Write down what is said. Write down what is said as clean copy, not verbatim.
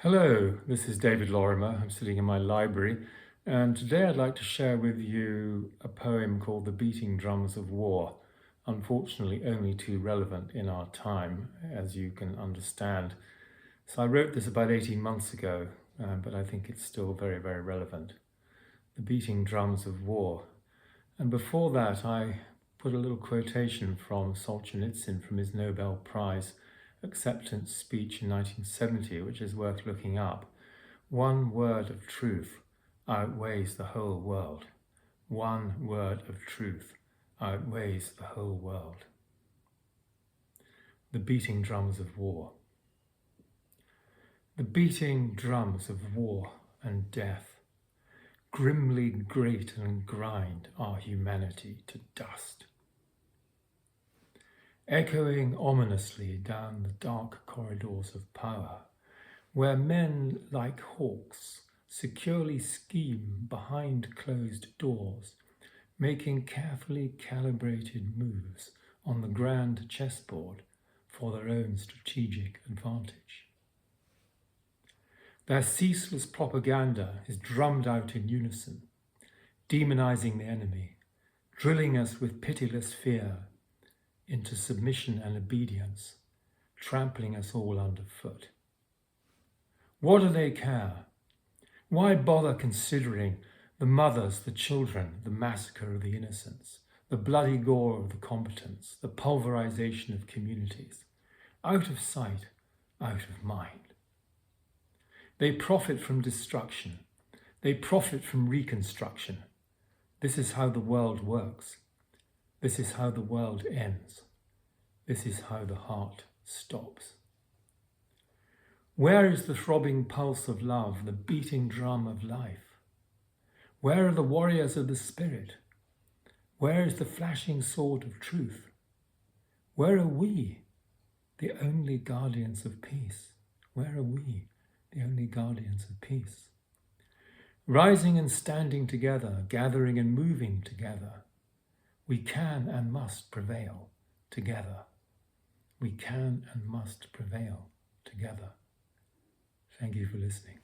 Hello, this is David Lorimer. I'm sitting in my library, and today I'd like to share with you a poem called The Beating Drums of War, unfortunately only too relevant in our time, as you can understand. So I wrote this about 18 months ago, but I think it's still very, very relevant. The Beating Drums of War. And before that, I put a little quotation from Solzhenitsyn from his Nobel Prize acceptance speech in 1970, which is worth looking up. One word of truth outweighs the whole world. One word of truth outweighs the whole world. The beating drums of war. The beating drums of war and death grimly grate and grind our humanity to dust. Echoing ominously down the dark corridors of power, where men like hawks securely scheme behind closed doors, making carefully calibrated moves on the grand chessboard for their own strategic advantage. Their ceaseless propaganda is drummed out in unison, demonizing the enemy, drilling us with pitiless fear into submission and obedience, trampling us all underfoot. What do they care? Why bother considering the mothers, the children, the massacre of the innocents, the bloody gore of the combatants, the pulverization of communities? Out of sight, out of mind. They profit from destruction. They profit from reconstruction. This is how the world works. This is how the world ends. This is how the heart stops. Where is the throbbing pulse of love, the beating drum of life? Where are the warriors of the spirit? Where is the flashing sword of truth? Where are we, the only guardians of peace? Where are we, the only guardians of peace? Rising and standing together, gathering and moving together, we can and must prevail together. We can and must prevail together. Thank you for listening.